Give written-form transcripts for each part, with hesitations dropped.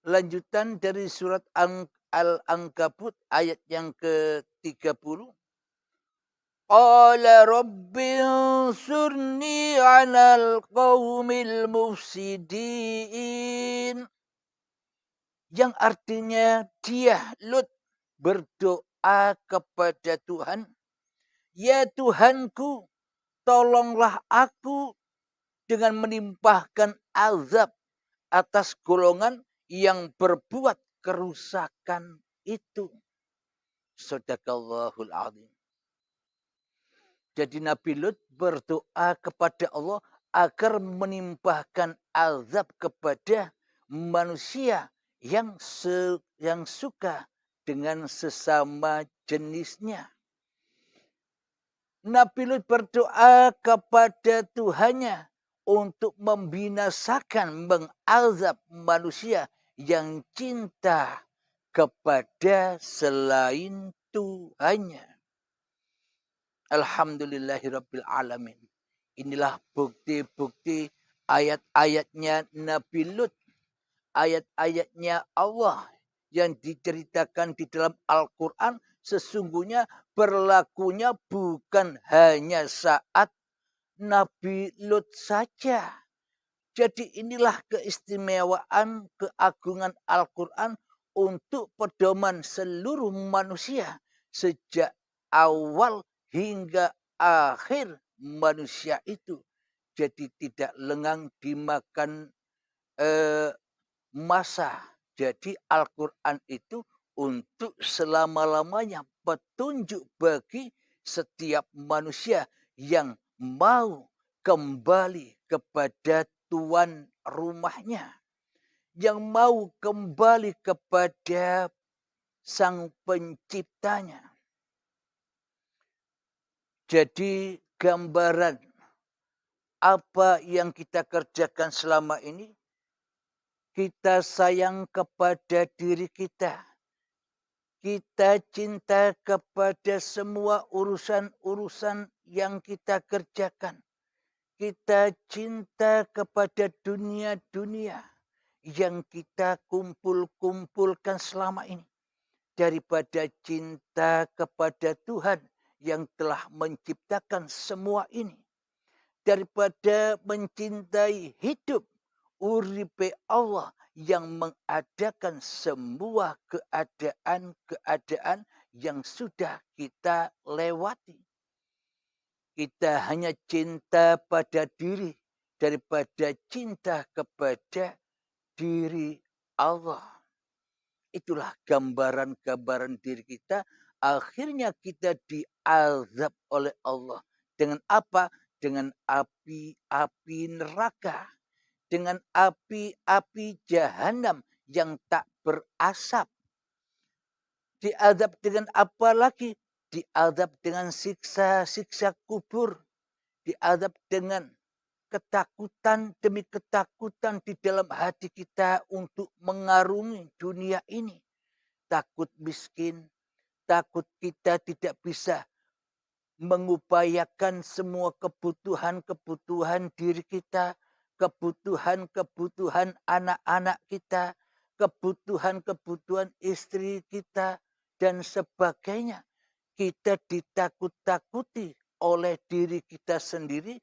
lanjutan dari surat Al-Ankabut ayat yang ke-30. Qala rabbi ansurni 'alal qaumil mufsidin. Yang artinya dia Lut berdoa kepada Tuhan, ya Tuhanku, tolonglah aku dengan menimpahkan azab atas golongan yang berbuat kerusakan itu. Shadaqallahul azim. Jadi Nabi Lut berdoa kepada Allah agar menimpahkan azab kepada manusia yang suka dengan sesama jenisnya. Nabi Lut berdoa kepada Tuhannya untuk membinasakan, mengazab manusia yang cinta kepada selain Tuhannya. Alhamdulillahirabbil alamin. Inilah bukti-bukti ayat-ayatnya Nabi Lut, ayat-ayatnya Allah yang diceritakan di dalam Al-Quran sesungguhnya berlakunya bukan hanya saat Nabi Lut saja. Jadi inilah keistimewaan, keagungan Al-Quran untuk pedoman seluruh manusia sejak awal hingga akhir manusia itu. Jadi tidak lengang dimakan masa. Jadi Al-Quran itu untuk selama-lamanya petunjuk bagi setiap manusia yang mau kembali kepada tuan rumahnya, yang mau kembali kepada sang penciptanya. Jadi gambaran apa yang kita kerjakan selama ini, kita sayang kepada diri kita. Kita cinta kepada semua urusan-urusan yang kita kerjakan. Kita cinta kepada dunia-dunia yang kita kumpul-kumpulkan selama ini. Daripada cinta kepada Tuhan yang telah menciptakan semua ini. Daripada mencintai hidup uripe Allah yang mengadakan semua keadaan-keadaan yang sudah kita lewati. Kita hanya cinta pada diri daripada cinta kepada diri Allah. Itulah gambaran-gambaran diri kita. Akhirnya kita diazab oleh Allah. Dengan apa? Dengan api-api neraka. Dengan api-api jahanam yang tak berasap. Diazab dengan apa lagi? Diazab dengan siksa-siksa kubur. Diazab dengan ketakutan demi ketakutan di dalam hati kita untuk mengarungi dunia ini. Takut miskin, takut kita tidak bisa mengupayakan semua kebutuhan-kebutuhan diri kita, kebutuhan-kebutuhan anak-anak kita, kebutuhan-kebutuhan istri kita, dan sebagainya. Kita ditakut-takuti oleh diri kita sendiri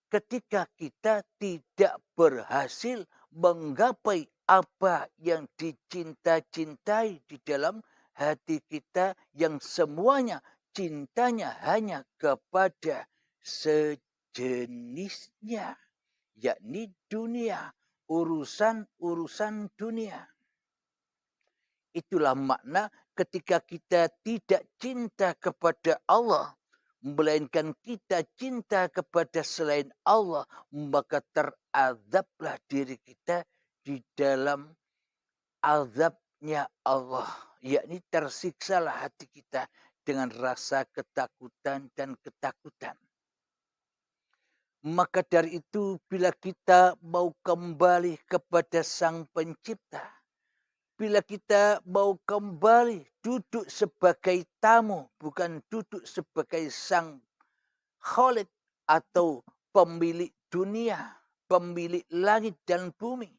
ketika kita tidak berhasil menggapai apa yang dicinta-cintai di dalam hati kita yang semuanya cintanya hanya kepada sejenisnya, yakni dunia, urusan-urusan dunia. Itulah makna ketika kita tidak cinta kepada Allah, melainkan kita cinta kepada selain Allah, maka terazablah diri kita di dalam azabnya Allah, yakni tersiksalah hati kita dengan rasa ketakutan dan ketakutan. Maka dari itu bila kita mau kembali kepada Sang Pencipta, bila kita mau kembali duduk sebagai tamu, bukan duduk sebagai Sang Khalik atau pemilik dunia, pemilik langit dan bumi,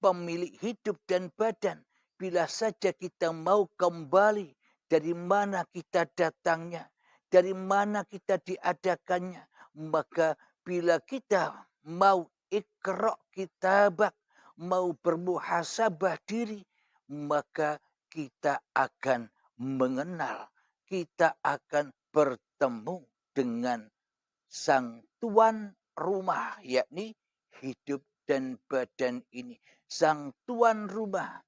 pemilik hidup dan badan. Bila saja kita mau kembali dari mana kita datangnya, dari mana kita diadakannya, maka bila kita mau iqra' kitabak, mau bermuhasabah diri, maka kita akan mengenal, kita akan bertemu dengan sang tuan rumah, yakni hidup dan badan ini. Sang tuan rumah,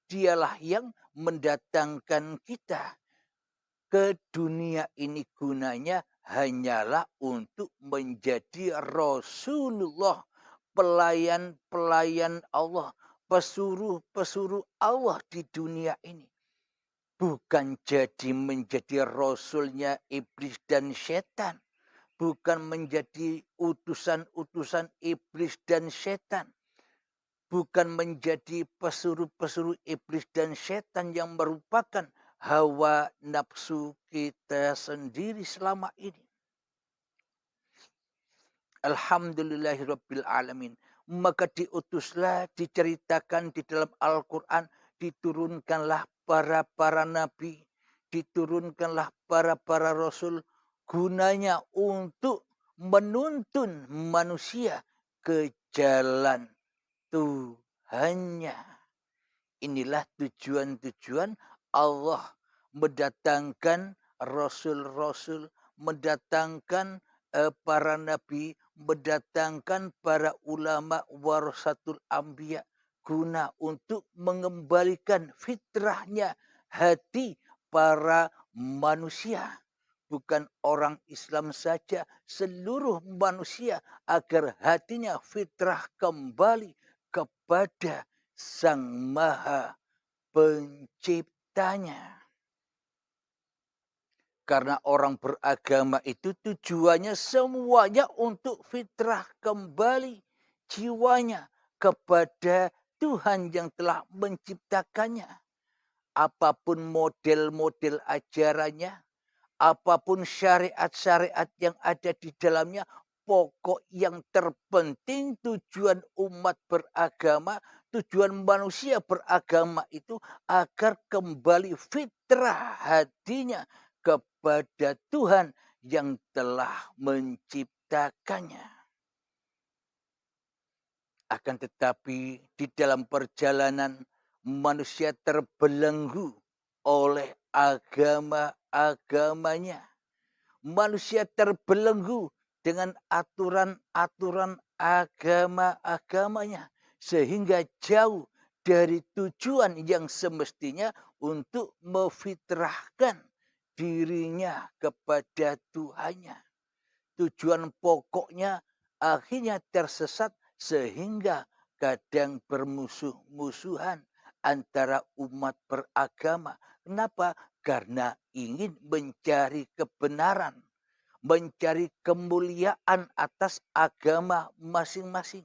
dialah yang mendatangkan kita ke dunia ini, gunanya hanyalah untuk menjadi Rasulullah, pelayan-pelayan Allah, pesuruh-pesuruh Allah di dunia ini. Bukan jadi menjadi rasulnya iblis dan setan. Bukan menjadi utusan-utusan iblis dan setan. Bukan menjadi pesuruh-pesuruh iblis dan setan yang merupakan hawa nafsu kita sendiri selama ini. Alhamdulillahirabbil alamin. Maka diutuslah, diceritakan di dalam Al-Quran, diturunkanlah para nabi, diturunkanlah para rasul, gunanya untuk menuntun manusia ke jalan Tuhannya. Inilah tujuan-tujuan Allah mendatangkan rasul-rasul, mendatangkan para nabi, mendatangkan para ulama warasatul anbiya, guna untuk mengembalikan fitrahnya hati para manusia. Bukan orang Islam saja, seluruh manusia, agar hatinya fitrah kembali kepada Sang Maha Penciptanya. Karena orang beragama itu tujuannya semuanya untuk fitrah kembali jiwanya kepada Tuhan yang telah menciptakannya. Apapun model-model ajarannya, apapun syariat-syariat yang ada di dalamnya, pokok yang terpenting tujuan umat beragama, tujuan manusia beragama itu agar kembali fitrah hatinya kepada Tuhan yang telah menciptakannya. Akan tetapi di dalam perjalanan manusia terbelenggu oleh agama-agamanya. Manusia terbelenggu dengan aturan-aturan agama-agamanya. Sehingga jauh dari tujuan yang semestinya untuk memfitrahkan dirinya kepada Tuhannya. Tujuan pokoknya akhirnya tersesat sehingga kadang bermusuh-musuhan antara umat beragama. Kenapa? Karena ingin mencari kebenaran, mencari kemuliaan atas agama masing-masing.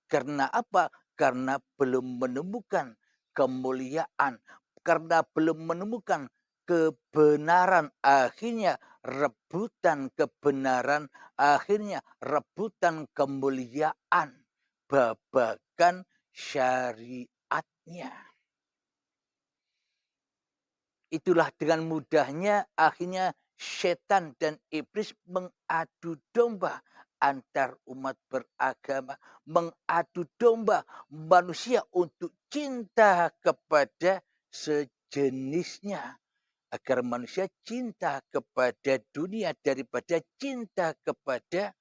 Karena apa? Karena belum menemukan kemuliaan, karena belum menemukan kebenaran, akhirnya rebutan kebenaran, akhirnya rebutan kemuliaan, babakan syariatnya. Itulah dengan mudahnya akhirnya setan dan iblis mengadu domba antar umat beragama, mengadu domba manusia untuk cinta kepada sejenisnya. Agar manusia cinta kepada dunia daripada cinta kepada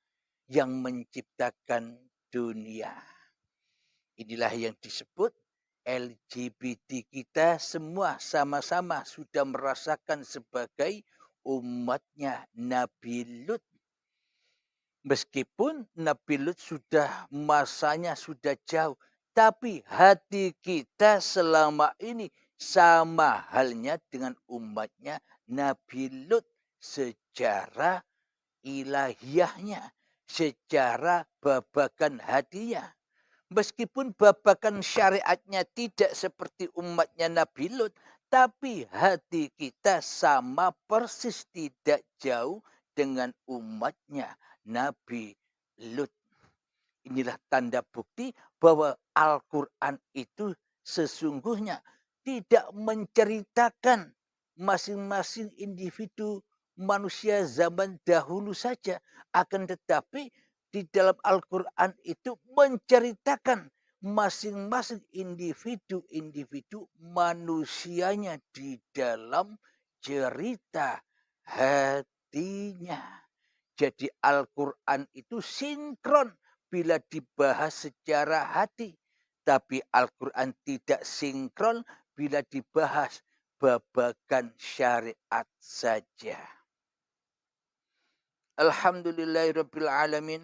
yang menciptakan dunia. Inilah yang disebut LGBT kita semua sama-sama sudah merasakan sebagai umatnya Nabi Lut. Meskipun Nabi Lut sudah masanya sudah jauh, tapi hati kita selama ini sama halnya dengan umatnya Nabi Lut secara ilahiyahnya, secara babakan hatinya. Meskipun babakan syariatnya tidak seperti umatnya Nabi Lut, tapi hati kita sama persis tidak jauh dengan umatnya Nabi Lut. Inilah tanda bukti bahwa Al-Quran itu sesungguhnya tidak menceritakan masing-masing individu manusia zaman dahulu saja. Akan tetapi di dalam Al-Quran itu menceritakan masing-masing individu manusianya di dalam cerita hatinya. Jadi Al-Quran itu sinkron bila dibahas secara hati. Tapi Al-Quran tidak sinkron bila dibahas babagan syariat saja. Alhamdulillahirrabbilalamin.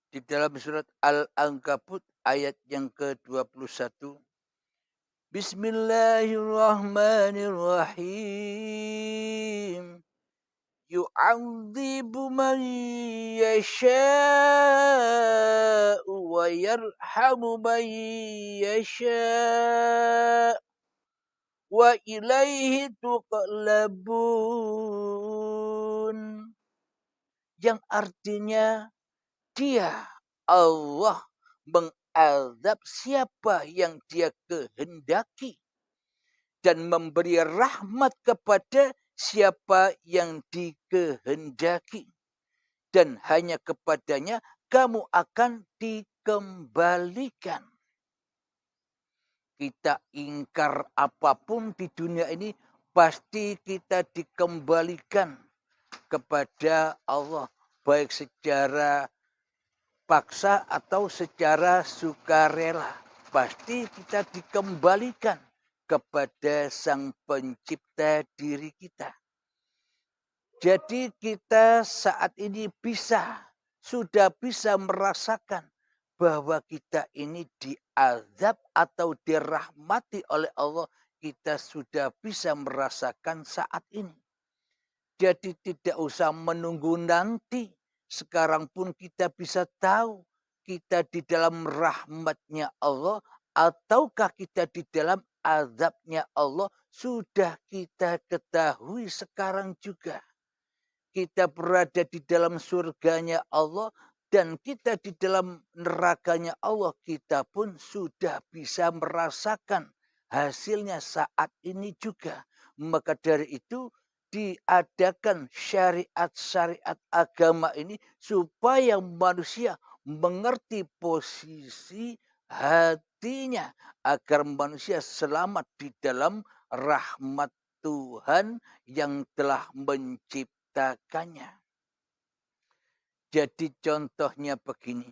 Di dalam surat Al-Ankabut ayat yang ke-21. Bismillahirrahmanirrahim. Yu'adzibu man yasha'u wa yarhamu man yasha'u wa ilaihi tuqlabun. Yang artinya dia, Allah, mengazab siapa yang dia kehendaki dan memberi rahmat kepada siapa yang dikehendaki. Dan hanya kepadanya kamu akan dikembalikan. Kita ingkar apapun di dunia ini, pasti kita dikembalikan kepada Allah. Baik secara paksa atau secara sukarela. Pasti kita dikembalikan kepada Sang Pencipta diri kita. Jadi kita saat ini sudah bisa merasakan bahwa kita ini diazab atau dirahmati oleh Allah. Kita sudah bisa merasakan saat ini. Jadi tidak usah menunggu nanti. Sekarang pun kita bisa tahu kita di dalam rahmatnya Allah ataukah kita di dalam azabnya Allah, sudah kita ketahui sekarang juga. Kita berada di dalam surganya Allah dan kita di dalam nerakanya Allah, kita pun sudah bisa merasakan hasilnya saat ini juga. Maka dari itu diadakan syariat-syariat agama ini supaya manusia mengerti posisi hatinya agar manusia selamat di dalam rahmat Tuhan yang telah menciptakannya. Jadi contohnya begini.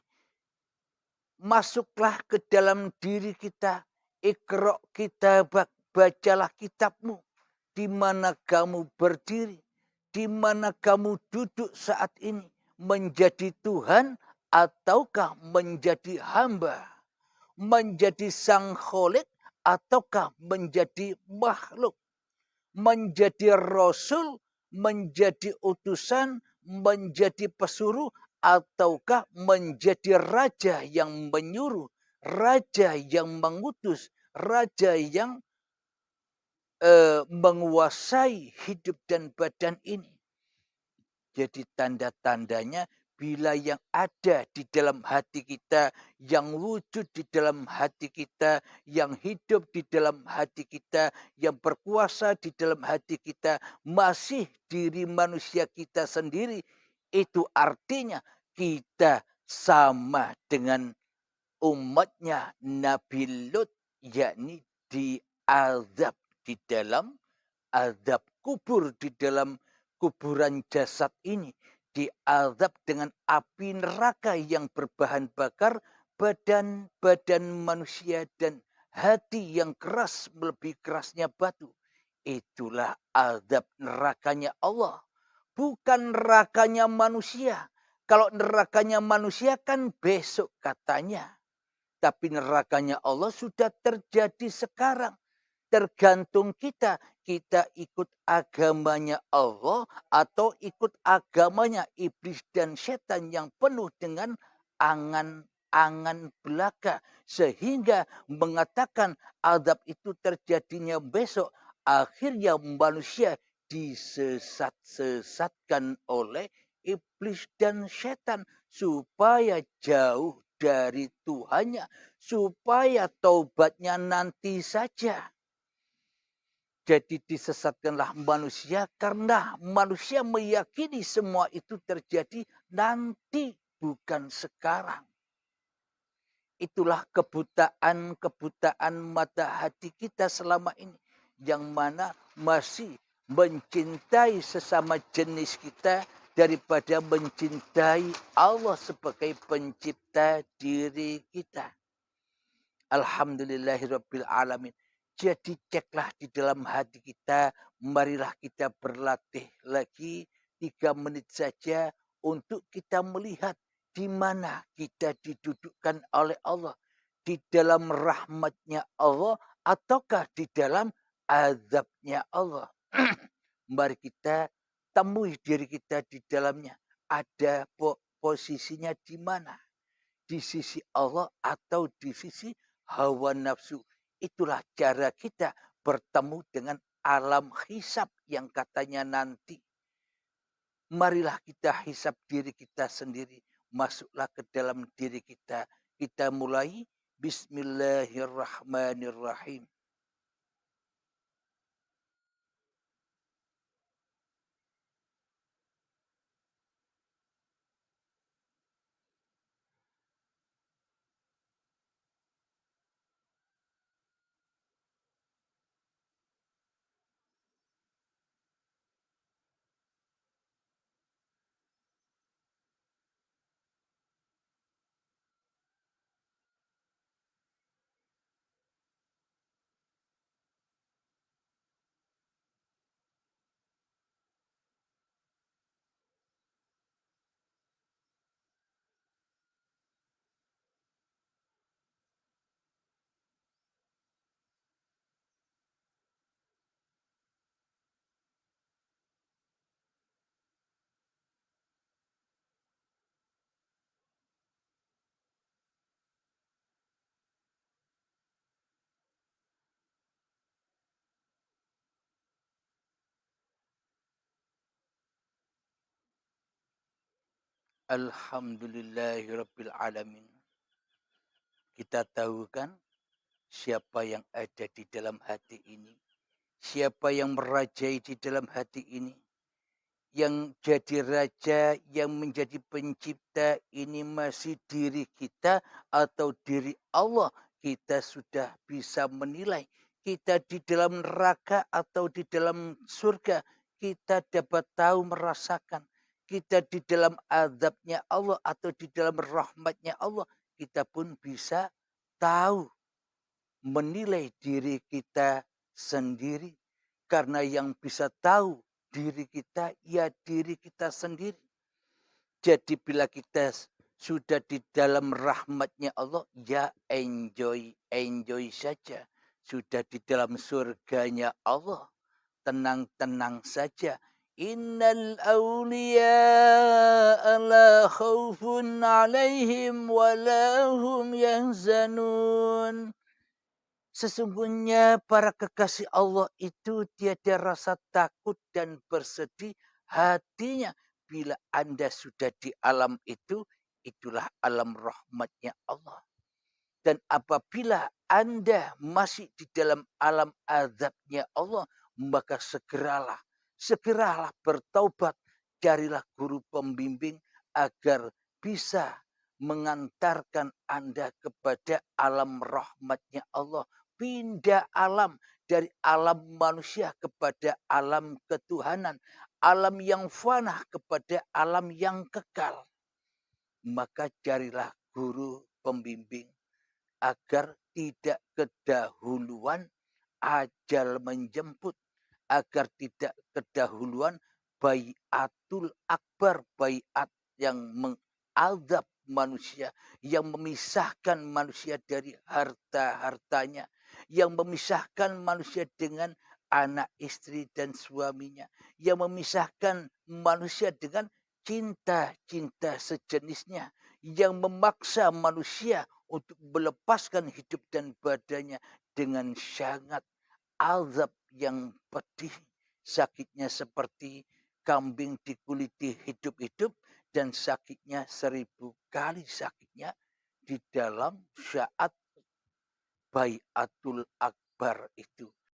Masuklah ke dalam diri kita, Iqra' kitabak, bacalah kitabmu. Di mana kamu berdiri, di mana kamu duduk saat ini, menjadi Tuhan ataukah menjadi hamba, menjadi sang kholik ataukah menjadi makhluk, menjadi rasul, menjadi utusan, menjadi pesuruh, ataukah menjadi raja yang menyuruh, raja yang mengutus, raja yang menguasai hidup dan badan ini. Jadi tanda-tandanya bila yang ada di dalam hati kita, yang wujud di dalam hati kita, yang hidup di dalam hati kita, yang berkuasa di dalam hati kita, masih diri manusia kita sendiri, itu artinya kita sama dengan umatnya Nabi Lut, yakni diazab di dalam azab kubur, di dalam kuburan jasad ini, diazab dengan api neraka yang berbahan bakar badan manusia dan hati yang keras melebihi kerasnya batu. Itulah azab nerakanya Allah, bukan nerakanya manusia. Kalau nerakanya manusia kan besok katanya. Tapi nerakanya Allah sudah terjadi sekarang. Tergantung kita. Kita ikut agamanya Allah atau ikut agamanya iblis dan setan yang penuh dengan angan-angan. angan belaka sehingga mengatakan azab itu terjadinya besok. Akhirnya manusia disesat-sesatkan oleh iblis dan setan supaya jauh dari Tuhannya, supaya taubatnya nanti saja. Jadi disesatkanlah manusia karena manusia meyakini semua itu terjadi nanti, bukan sekarang. Itulah kebutaan mata hati kita selama ini, yang mana masih mencintai sesama jenis kita daripada mencintai Allah sebagai pencipta diri kita. Alhamdulillahirabbil alamin. Jadi ceklah di dalam hati kita, marilah kita berlatih lagi 3 menit saja untuk kita melihat di mana kita didudukkan oleh Allah. Di dalam rahmatnya Allah ataukah di dalam azabnya Allah. Mari kita temui diri kita di dalamnya. Ada posisinya di mana? Di sisi Allah atau di sisi hawa nafsu. Itulah cara kita bertemu dengan alam hisab yang katanya nanti. Marilah kita hisab diri kita sendiri. Masuklah ke dalam diri kita. Kita mulai. Bismillahirrahmanirrahim. Alhamdulillahirabbil alamin. Kita tahu kan siapa yang ada di dalam hati ini. Siapa yang merajai di dalam hati ini. Yang jadi raja, yang menjadi pencipta ini masih diri kita atau diri Allah. Kita sudah bisa menilai. Kita di dalam neraka atau di dalam surga. Kita dapat tahu, merasakan. Kita di dalam azabnya Allah atau di dalam rahmatnya Allah. Kita pun bisa tahu, menilai diri kita sendiri. Karena yang bisa tahu diri kita, ya diri kita sendiri. Jadi bila kita sudah di dalam rahmatnya Allah, ya enjoy saja. Sudah di dalam surganya Allah, tenang-tenang saja. Innal awliya la khaufun alaihim wa lahum yahzanun. Sesungguhnya para kekasih Allah itu tiada rasa takut dan bersedih hatinya. Bila Anda sudah di alam itu, itulah alam rahmatnya Allah. Dan apabila Anda masih di dalam alam azabnya Allah, maka segeralah bertaubat. Carilah guru pembimbing agar bisa mengantarkan Anda kepada alam rahmatnya Allah. Pindah alam dari alam manusia kepada alam ketuhanan. Alam yang fana kepada alam yang kekal. Maka carilah guru pembimbing agar tidak kedahuluan ajal menjemput. Agar tidak kedahuluan baiatul akbar. Baiat yang mengadab manusia. Yang memisahkan manusia dari harta-hartanya. Yang memisahkan manusia dengan anak, istri, dan suaminya. Yang memisahkan manusia dengan cinta-cinta sejenisnya. yang memaksa manusia untuk melepaskan hidup dan badannya dengan sangat azab yang pedih. Sakitnya seperti kambing dikuliti hidup-hidup dan sakitnya 1000 kali sakitnya di dalam saat Baiatul Akbar itu.